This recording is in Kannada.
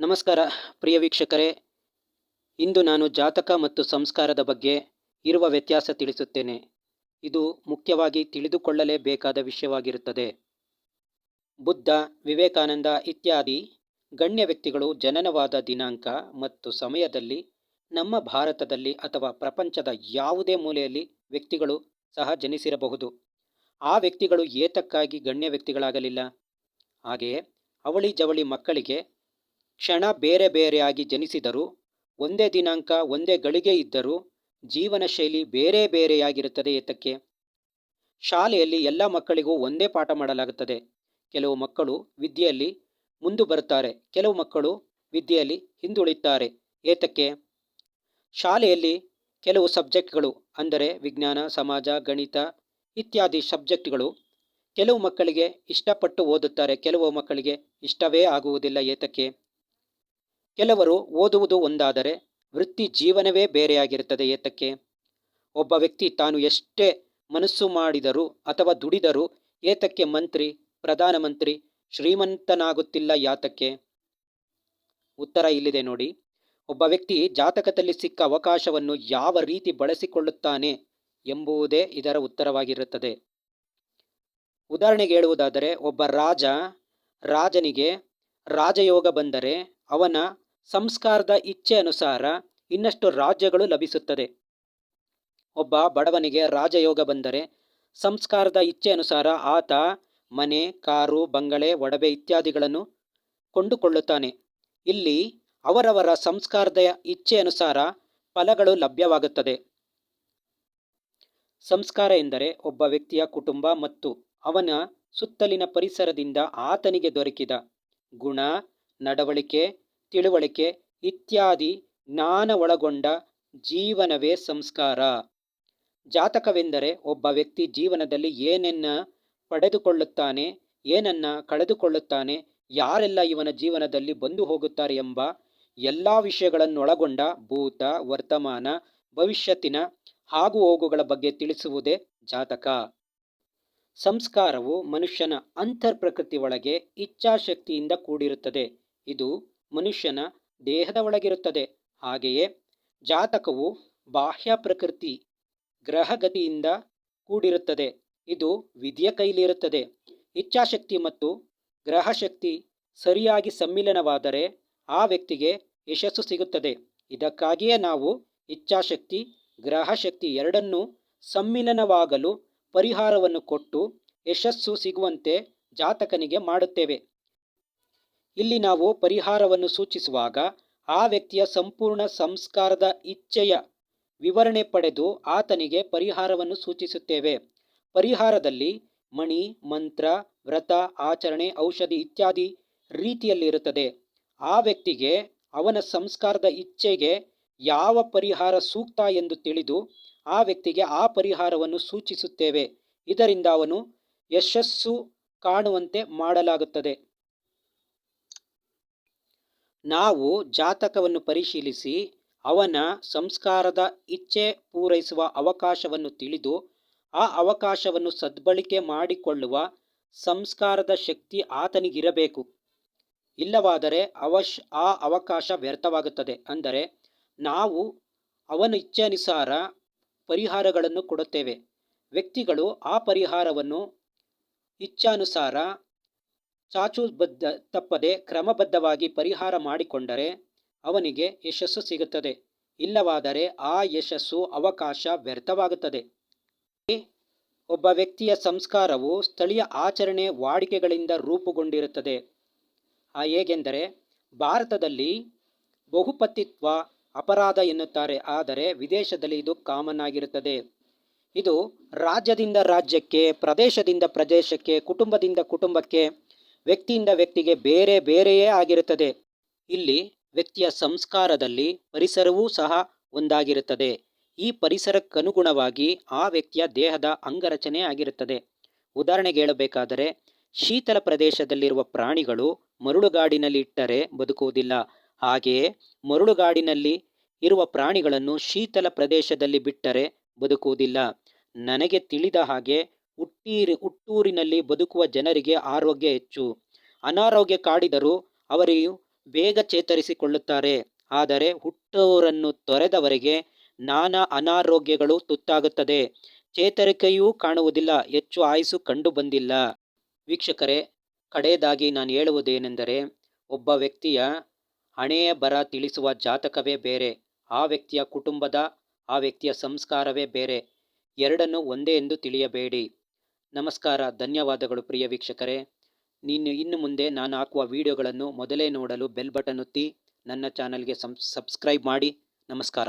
ನಮಸ್ಕಾರ ಪ್ರಿಯ ವೀಕ್ಷಕರೇ. ಇಂದು ನಾನು ಜಾತಕ ಮತ್ತು ಸಂಸ್ಕಾರದ ಬಗ್ಗೆ ಇರುವ ವ್ಯತ್ಯಾಸ ತಿಳಿಸುತ್ತೇನೆ. ಇದು ಮುಖ್ಯವಾಗಿ ತಿಳಿದುಕೊಳ್ಳಲೇಬೇಕಾದ ವಿಷಯವಾಗಿರುತ್ತದೆ. ಬುದ್ಧ, ವಿವೇಕಾನಂದ ಇತ್ಯಾದಿ ಗಣ್ಯ ವ್ಯಕ್ತಿಗಳು ಜನನವಾದ ದಿನಾಂಕ ಮತ್ತು ಸಮಯದಲ್ಲಿ ನಮ್ಮ ಭಾರತದಲ್ಲಿ ಅಥವಾ ಪ್ರಪಂಚದ ಯಾವುದೇ ಮೂಲೆಯಲ್ಲಿ ವ್ಯಕ್ತಿಗಳು ಸಹ ಜನಿಸಿರಬಹುದು. ಆ ವ್ಯಕ್ತಿಗಳು ಏತಕ್ಕಾಗಿ ಗಣ್ಯ ವ್ಯಕ್ತಿಗಳಾಗಲಿಲ್ಲ? ಹಾಗೆಯೇ ಅವಳಿ ಜವಳಿ ಮಕ್ಕಳಿಗೆ ಕ್ಷಣ ಬೇರೆ ಬೇರೆಯಾಗಿ ಜನಿಸಿದರೂ, ಒಂದೇ ದಿನಾಂಕ ಒಂದೇ ಗಳಿಗೆ ಇದ್ದರೂ ಜೀವನ ಶೈಲಿ ಬೇರೆ ಬೇರೆಯಾಗಿರುತ್ತದೆ. ಏತಕ್ಕೆ? ಶಾಲೆಯಲ್ಲಿ ಎಲ್ಲ ಮಕ್ಕಳಿಗೂ ಒಂದೇ ಪಾಠ ಮಾಡಲಾಗುತ್ತದೆ. ಕೆಲವು ಮಕ್ಕಳು ವಿದ್ಯೆಯಲ್ಲಿ ಮುಂದೆ ಬರುತ್ತಾರೆ, ಕೆಲವು ಮಕ್ಕಳು ವಿದ್ಯೆಯಲ್ಲಿ ಹಿಂದುಳಿತಾರೆ. ಏತಕ್ಕೆ? ಶಾಲೆಯಲ್ಲಿ ಕೆಲವು ಸಬ್ಜೆಕ್ಟ್ಗಳು ಅಂದರೆ ವಿಜ್ಞಾನ, ಸಮಾಜ, ಗಣಿತ ಇತ್ಯಾದಿ ಸಬ್ಜೆಕ್ಟ್ಗಳು ಕೆಲವು ಮಕ್ಕಳಿಗೆ ಇಷ್ಟಪಟ್ಟು ಓದುತ್ತಾರೆ, ಕೆಲವು ಮಕ್ಕಳಿಗೆ ಇಷ್ಟವೇ ಆಗುವುದಿಲ್ಲ. ಏತಕ್ಕೆ? ಕೆಲವರು ಓದುವುದು ಒಂದಾದರೆ ವೃತ್ತಿ ಜೀವನವೇ ಬೇರೆಯಾಗಿರುತ್ತದೆ. ಏತಕ್ಕೆ? ಒಬ್ಬ ವ್ಯಕ್ತಿ ತಾನು ಎಷ್ಟೇ ಮನಸ್ಸು ಮಾಡಿದರೂ ಅಥವಾ ದುಡಿದರೂ ಏತಕ್ಕೆ ಮಂತ್ರಿ, ಪ್ರಧಾನಮಂತ್ರಿ, ಶ್ರೀಮಂತನಾಗುತ್ತಿಲ್ಲ? ಯಾತಕ್ಕೆ? ಉತ್ತರ ಇಲ್ಲಿದೆ ನೋಡಿ. ಒಬ್ಬ ವ್ಯಕ್ತಿ ಜಾತಕದಲ್ಲಿ ಸಿಕ್ಕ ಅವಕಾಶವನ್ನು ಯಾವ ರೀತಿ ಬಳಸಿಕೊಳ್ಳುತ್ತಾನೆ ಎಂಬುದೇ ಇದರ ಉತ್ತರವಾಗಿರುತ್ತದೆ. ಉದಾಹರಣೆಗೆ ಹೇಳುವುದಾದರೆ, ಒಬ್ಬ ರಾಜನಿಗೆ ರಾಜಯೋಗ ಬಂದರೆ ಅವನ ಸಂಸ್ಕಾರದ ಇಚ್ಛೆ ಅನುಸಾರ ಇನ್ನಷ್ಟು ರಾಜ್ಯಗಳು ಲಭಿಸುತ್ತದೆ. ಒಬ್ಬ ಬಡವನಿಗೆ ರಾಜಯೋಗ ಬಂದರೆ ಸಂಸ್ಕಾರದ ಇಚ್ಛೆ ಅನುಸಾರ ಆತ ಮನೆ, ಕಾರು, ಬಂಗಲೆ, ಒಡವೆ ಇತ್ಯಾದಿಗಳನ್ನು ಕೊಂಡುಕೊಳ್ಳುತ್ತಾನೆ. ಇಲ್ಲಿ ಅವರವರ ಸಂಸ್ಕಾರದ ಇಚ್ಛೆ ಅನುಸಾರ ಫಲಗಳು ಲಭ್ಯವಾಗುತ್ತದೆ. ಸಂಸ್ಕಾರ ಎಂದರೆ ಒಬ್ಬ ವ್ಯಕ್ತಿಯ ಕುಟುಂಬ ಮತ್ತು ಅವನ ಸುತ್ತಲಿನ ಪರಿಸರದಿಂದ ಆತನಿಗೆ ದೊರಕಿದ ಗುಣ, ನಡವಳಿಕೆ, ತಿಳುವಳಿಕೆ ಇತ್ಯಾದಿ ಜ್ಞಾನ ಒಳಗೊಂಡ ಜೀವನವೇ ಸಂಸ್ಕಾರ. ಜಾತಕವೆಂದರೆ ಒಬ್ಬ ವ್ಯಕ್ತಿ ಜೀವನದಲ್ಲಿ ಏನನ್ನ ಪಡೆದುಕೊಳ್ಳುತ್ತಾನೆ, ಏನನ್ನ ಕಳೆದುಕೊಳ್ಳುತ್ತಾನೆ, ಯಾರೆಲ್ಲ ಇವನ ಜೀವನದಲ್ಲಿ ಬಂದು ಹೋಗುತ್ತಾರೆ ಎಂಬ ಎಲ್ಲ ವಿಷಯಗಳನ್ನೊಳಗೊಂಡ ಭೂತ, ವರ್ತಮಾನ, ಭವಿಷ್ಯತ್ತಿನ ಆಗು ಹೋಗುಗಳ ಬಗ್ಗೆ ತಿಳಿಸುವುದೇ ಜಾತಕ. ಸಂಸ್ಕಾರವು ಮನುಷ್ಯನ ಅಂತರ್ಪ್ರಕೃತಿ ಒಳಗೆ ಇಚ್ಛಾಶಕ್ತಿಯಿಂದ ಕೂಡಿರುತ್ತದೆ. ಇದು ಮನುಷ್ಯನ ದೇಹದ ಒಳಗಿರುತ್ತದೆ. ಹಾಗೆಯೇ ಜಾತಕವು ಬಾಹ್ಯ ಪ್ರಕೃತಿ ಗ್ರಹಗತಿಯಿಂದ ಕೂಡಿರುತ್ತದೆ. ಇದು ವಿಧಿಯ ಕೈಲಿರುತ್ತದೆ. ಇಚ್ಛಾಶಕ್ತಿ ಮತ್ತು ಗ್ರಹಶಕ್ತಿ ಸರಿಯಾಗಿ ಸಮ್ಮಿಲನವಾದರೆ ಆ ವ್ಯಕ್ತಿಗೆ ಯಶಸ್ಸು ಸಿಗುತ್ತದೆ. ಇದಕ್ಕಾಗಿಯೇ ನಾವು ಇಚ್ಛಾಶಕ್ತಿ, ಗ್ರಹಶಕ್ತಿ ಎರಡನ್ನೂ ಸಮ್ಮಿಲನವಾಗಲು ಪರಿಹಾರವನ್ನು ಕೊಟ್ಟು ಯಶಸ್ಸು ಸಿಗುವಂತೆ ಜಾತಕನಿಗೆ ಮಾಡುತ್ತೇವೆ. ಇಲ್ಲಿ ನಾವು ಪರಿಹಾರವನ್ನು ಸೂಚಿಸುವಾಗ ಆ ವ್ಯಕ್ತಿಯ ಸಂಪೂರ್ಣ ಸಂಸ್ಕಾರದ ಇಚ್ಛೆಯ ವಿವರಣೆ ಪಡೆದು ಆತನಿಗೆ ಪರಿಹಾರವನ್ನು ಸೂಚಿಸುತ್ತೇವೆ. ಪರಿಹಾರದಲ್ಲಿ ಮಣಿ, ಮಂತ್ರ, ವ್ರತ, ಆಚರಣೆ, ಔಷಧಿ ಇತ್ಯಾದಿ ರೀತಿಯಲ್ಲಿರುತ್ತದೆ. ಆ ವ್ಯಕ್ತಿಗೆ ಅವನ ಸಂಸ್ಕಾರದ ಇಚ್ಛೆಗೆ ಯಾವ ಪರಿಹಾರ ಸೂಕ್ತ ಎಂದು ತಿಳಿದು ಆ ವ್ಯಕ್ತಿಗೆ ಆ ಪರಿಹಾರವನ್ನು ಸೂಚಿಸುತ್ತೇವೆ. ಇದರಿಂದ ಅವನು ಯಶಸ್ಸು ಕಾಣುವಂತೆ ಮಾಡಲಾಗುತ್ತದೆ. ನಾವು ಜಾತಕವನ್ನು ಪರಿಶೀಲಿಸಿ ಅವನ ಸಂಸ್ಕಾರದ ಇಚ್ಛೆ ಪೂರೈಸುವ ಅವಕಾಶವನ್ನು ತಿಳಿದು ಆ ಅವಕಾಶವನ್ನು ಸದ್ಬಳಕೆ ಮಾಡಿಕೊಳ್ಳುವ ಸಂಸ್ಕಾರದ ಶಕ್ತಿ ಆತನಿಗಿರಬೇಕು. ಇಲ್ಲವಾದರೆ ಆ ಅವಕಾಶ ವ್ಯರ್ಥವಾಗುತ್ತದೆ. ಅಂದರೆ ನಾವು ಅವನ ಇಚ್ಛೆಯನುಸಾರ ಪರಿಹಾರಗಳನ್ನು ಕೊಡುತ್ತೇವೆ. ವ್ಯಕ್ತಿಗಳು ಆ ಪರಿಹಾರವನ್ನು ಇಚ್ಛಾನುಸಾರ ತಪ್ಪದೆ ಕ್ರಮಬದ್ಧವಾಗಿ ಪರಿಹಾರ ಮಾಡಿಕೊಂಡರೆ ಅವನಿಗೆ ಯಶಸ್ಸು ಸಿಗುತ್ತದೆ. ಇಲ್ಲವಾದರೆ ಆ ಯಶಸ್ಸು ಅವಕಾಶ ವ್ಯರ್ಥವಾಗುತ್ತದೆ. ಒಬ್ಬ ವ್ಯಕ್ತಿಯ ಸಂಸ್ಕಾರವು ಸ್ಥಳೀಯ ಆಚರಣೆ ವಾಡಿಕೆಗಳಿಂದ ರೂಪುಗೊಂಡಿರುತ್ತದೆ. ಹೇಗೆಂದರೆ, ಭಾರತದಲ್ಲಿ ಬಹುಪತಿತ್ವ ಅಪರಾಧ ಎನ್ನುತ್ತಾರೆ, ಆದರೆ ವಿದೇಶದಲ್ಲಿ ಇದು ಕಾಮನ್ ಆಗಿರುತ್ತದೆ. ಇದು ರಾಜ್ಯದಿಂದ ರಾಜ್ಯಕ್ಕೆ, ಪ್ರದೇಶದಿಂದ ಪ್ರದೇಶಕ್ಕೆ, ಕುಟುಂಬದಿಂದ ಕುಟುಂಬಕ್ಕೆ, ವ್ಯಕ್ತಿಯಿಂದ ವ್ಯಕ್ತಿಗೆ ಬೇರೆ ಬೇರೆಯೇ ಆಗಿರುತ್ತದೆ. ಇಲ್ಲಿ ವ್ಯಕ್ತಿಯ ಸಂಸ್ಕಾರದಲ್ಲಿ ಪರಿಸರವೂ ಸಹ ಒಂದಾಗಿರುತ್ತದೆ. ಈ ಪರಿಸರಕ್ಕನುಗುಣವಾಗಿ ಆ ವ್ಯಕ್ತಿಯ ದೇಹದ ಅಂಗರಚನೆ ಆಗಿರುತ್ತದೆ. ಉದಾಹರಣೆಗೆ ಹೇಳಬೇಕಾದರೆ, ಶೀತಲ ಪ್ರದೇಶದಲ್ಲಿರುವ ಪ್ರಾಣಿಗಳು ಮರಳುಗಾಡಿನಲ್ಲಿ ಇಟ್ಟರೆ ಬದುಕುವುದಿಲ್ಲ. ಹಾಗೆಯೇ ಮರಳುಗಾಡಿನಲ್ಲಿ ಇರುವ ಪ್ರಾಣಿಗಳನ್ನು ಶೀತಲ ಪ್ರದೇಶದಲ್ಲಿ ಬಿಟ್ಟರೆ ಬದುಕುವುದಿಲ್ಲ. ನನಗೆ ತಿಳಿದ ಹಾಗೆ ಹುಟ್ಟೂರಿನಲ್ಲಿ ಬದುಕುವ ಜನರಿಗೆ ಆರೋಗ್ಯ ಹೆಚ್ಚು, ಅನಾರೋಗ್ಯ ಕಾಡಿದರೂ ಅವರಿಗೆ ಬೇಗ ಚೇತರಿಸಿಕೊಳ್ಳುತ್ತಾರೆ. ಆದರೆ ಹುಟ್ಟೂರನ್ನು ತೊರೆದವರಿಗೆ ನಾನಾ ಅನಾರೋಗ್ಯಗಳು ತುತ್ತಾಗುತ್ತದೆ. ಚೇತರಿಕೆಯೂ ಕಾಣುವುದಿಲ್ಲ, ಹೆಚ್ಚು ಆಯುಸ್ಸು ಕಂಡು ಬಂದಿಲ್ಲ. ವೀಕ್ಷಕರೇ, ಕಡೆಯದಾಗಿ ನಾನು ಹೇಳುವುದೇನೆಂದರೆ, ಒಬ್ಬ ವ್ಯಕ್ತಿಯ ಹಣೆಯ ಬರ ತಿಳಿಸುವ ಜಾತಕವೇ ಬೇರೆ, ಆ ವ್ಯಕ್ತಿಯ ಕುಟುಂಬದ ಆ ವ್ಯಕ್ತಿಯ ಸಂಸ್ಕಾರವೇ ಬೇರೆ. ಎರಡನ್ನೂ ಒಂದೇ ಎಂದು ತಿಳಿಯಬೇಡಿ. ನಮಸ್ಕಾರ, ಧನ್ಯವಾದಗಳು ಪ್ರಿಯ ವೀಕ್ಷಕರೇ. ಇನ್ನು ಮುಂದೆ ನಾನು ಹಾಕುವ ವಿಡಿಯೋಗಳನ್ನು ಮೊದಲೇ ನೋಡಲು ಬೆಲ್ ಬಟನ್ ಒತ್ತಿ ನನ್ನ ಚಾನಲ್ಗೆ ಸಬ್ಸ್ಕ್ರೈಬ್ ಮಾಡಿ. ನಮಸ್ಕಾರ.